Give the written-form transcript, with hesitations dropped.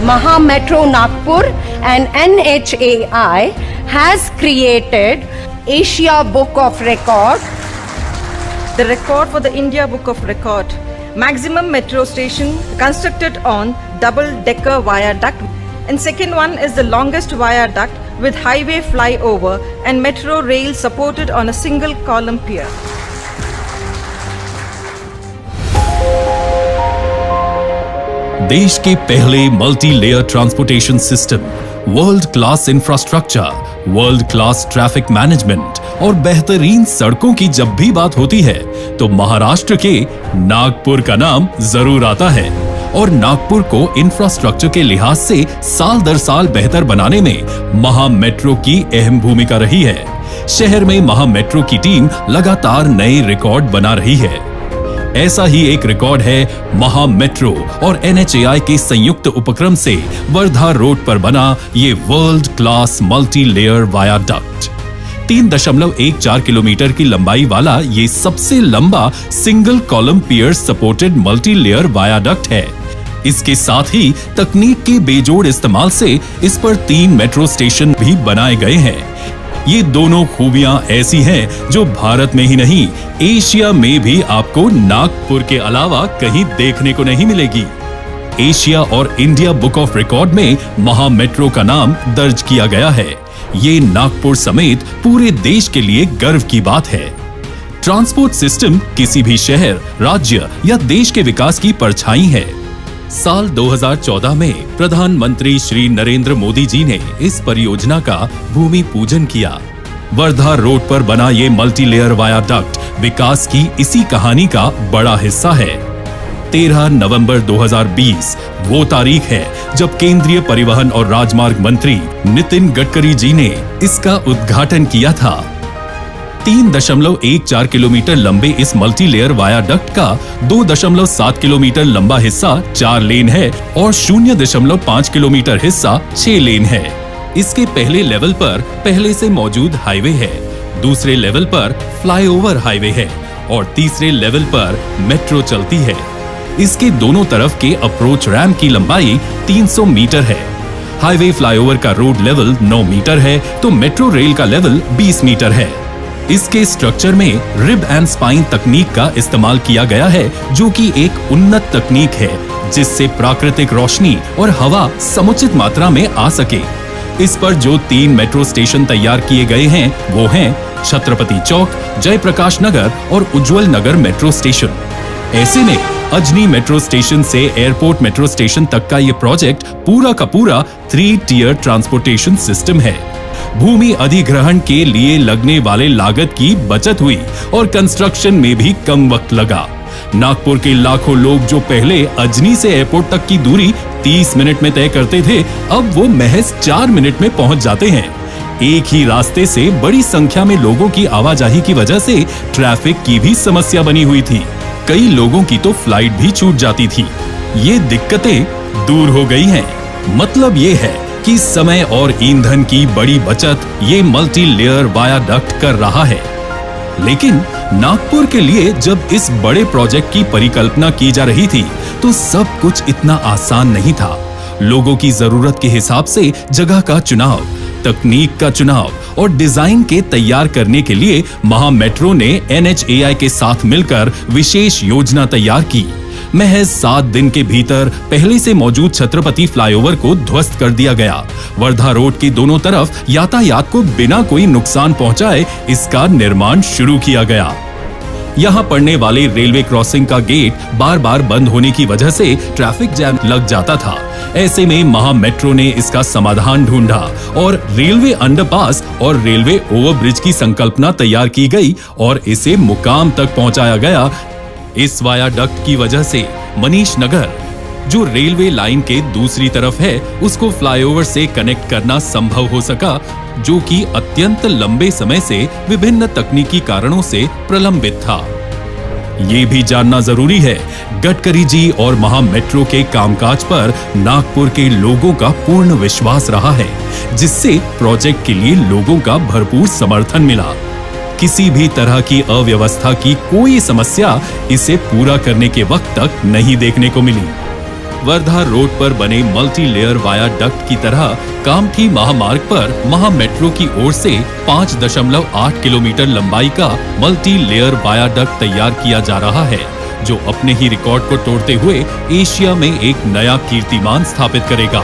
Maha Metro Nagpur and NHAI has created Asia Book of Record. The record for the India Book of Record. Maximum metro station constructed on double-decker viaduct. And second one is the longest viaduct with highway flyover and metro rail supported on a single column pier. देश के पहले multi layer transportation system, world class infrastructure, world class traffic management और बेहतरीन सड़कों की जब भी बात होती है तो महाराष्ट्र के नागपुर का नाम जरूर आता है। और नागपुर को इंफ्रास्ट्रक्चर के लिहाज से साल दर साल बेहतर बनाने में महा मेट्रो की अहम भूमिका रही है। शहर में महा मेट्रो की टीम लगातार नए रिकॉर्ड बना रही है। ऐसा ही एक रिकॉर्ड है महा मेट्रो और NHAI के संयुक्त उपक्रम से वर्धा रोड पर बना ये world class multi layer viaduct. 3.14 kilometre की लंबाई वाला ये सबसे लंबा सिंगल कॉलम पियर सपोर्टेड मल्टी लेयर वायाडक्ट है। इसके साथ ही तकनीक के बेजोड़ इस्तेमाल से इस पर 3 मेट्रो स्टेशन भी बनाए गए हैं। ये दोनों खूबियां ऐसी हैं जो भारत में ही नहीं, एशिया में भी आपको नागपुर के अलावा कहीं देखने को नहीं मिलेगी। एशिया और इंडिया बुक ऑफ रिकॉर्ड में महा मेट्रो का नाम दर्ज किया गया है। ये नागपुर समेत पूरे देश के लिए गर्व की बात है। ट्रांसपोर्ट सिस्टम किसी भी शहर, राज्य या देश के विकास की परछाई है। साल 2014 में प्रधानमंत्री श्री नरेंद्र मोदी जी ने इस परियोजना का भूमि पूजन किया। वर्धा रोड पर बना ये मल्टी लेयर वायाडक्ट विकास की इसी कहानी का बड़ा हिस्सा है। 13 नवंबर 2020 वो तारीख है जब केंद्रीय परिवहन और राजमार्ग मंत्री नितिन गडकरी जी ने इसका उद्घाटन किया था। 3.14 किलोमीटर लंबे इस मल्टी लेयर वायाडक्ट का 2.7 किलोमीटर लंबा हिस्सा 4 लेन है और 0.5 किलोमीटर हिस्सा 6 लेन है। इसके पहले लेवल पर पहले से मौजूद हाईवे है, दूसरे लेवल पर फ्लाईओवर हाईवे है और तीसरे लेवल पर मेट्रो चलती है। इसके दोनों तरफ के अप्रोच रैंप की लंबाई 300 मीटर है। हाईवे फ्लाईओवर का रोड लेवल 9 मीटर है तो मेट्रो रेल का लेवल 20 मीटर है। इसके स्ट्रक्चर में रिब एंड स्पाइन तकनीक का इस्तेमाल किया गया है, जो कि एक उन्नत तकनीक है जिससे प्राकृतिक रोशनी और हवा समुचित मात्रा में आ सके। इस पर जो 3 मेट्रो स्टेशन तैयार किए गए हैं वो हैं छत्रपति चौक, जयप्रकाश नगर और उज्जवल नगर मेट्रो स्टेशन। ऐसे में अजनी मेट्रो स्टेशन से एयरपोर्ट मेट्रो स्टेशन तक का ये प्रोजेक्ट पूरा का पूरा 3 टियर ट्रांसपोर्टेशन सिस्टम है। भूमि अधिग्रहण के लिए लगने वाले लागत की बचत हुई और कंस्ट्रक्शन में भी कम वक्त लगा। नागपुर के लाखों लोग जो पहले अजनी से एयरपोर्ट तक की दूरी 30 मिनट में तय करते थे, अब वो महज 4 मिनट में पहुंच जाते हैं। एक ही रास्ते से बड़ी संख्या में लोगों की आवाजाही की वजह से ट्रैफिक की भी समस्या बनी हुई थी। कई लोगों की तो फ्लाइट भी छूट जाती थी। ये दिक्कतें दूर हो गई हैं। मतलब ये है कि समय और ईंधन की बड़ी बचत ये मल्टी लेयर वायाडक्ट कर रहा है। लेकिन नागपुर के लिए जब इस बड़े प्रोजेक्ट की परिकल्पना की जा रही थी तो सब कुछ इतना आसान नहीं था। लोगों की जरूरत के हिसाब से जगह का चुनाव, तकनीक का चुनाव और डिजाइन के तैयार करने के लिए महा मेट्रो ने NHAI के साथ मिलकर विशेष योजना तैयार की। महज 7 दिन के भीतर पहले से मौजूद छत्रपति फ्लाईओवर को ध्वस्त कर दिया गया। वर्धा रोड के दोनों तरफ यातायात को बिना कोई नुकसान पहुंचाए इसका निर्माण शुरू किया गया। यहाँ पड़ने वाले रेलवे क्रॉसिंग का गेट बार बार बंद होने की वजह से ट्रैफिक जैम लग जाता था। ऐसे में महा मेट्रो ने इसका समाधान ढूंढा और रेलवे अंडरपास और रेलवे ओवरब्रिज की संकल्पना तैयार की गई और इसे मुकाम तक पहुंचाया गया। इस वायाडक्ट की वजह से मनीष नगर, जो रेलवे लाइन के दूसरी तरफ है, उसको फ्लाईओवर से कनेक्ट करना संभव हो सका, जो कि अत्यंत लंबे समय से विभिन्न तकनीकी कारणों से प्रलंबित था। ये भी जानना जरूरी है, गडकरी जी और महा मेट्रो के कामकाज पर नागपुर के लोगों का पूर्ण विश्वास रहा है, जिससे प्रोजेक्ट के लिए लोगों का भरपूर समर्थन मिला। किसी भी तरह की अव्यवस्था की कोई समस्या इसे पूरा करने के वक्त तक नहीं देखने को मिली। वर्धा रोड पर बने मल्टी लेयर वायाडक्ट की तरह कामठी महामार्ग पर महा मेट्रो की ओर से 5.8 किलोमीटर लंबाई का मल्टी लेयर वायाडक्ट तैयार किया जा रहा है, जो अपने ही रिकॉर्ड को तोड़ते हुए एशिया में एक नया कीर्तिमान स्थापित करेगा।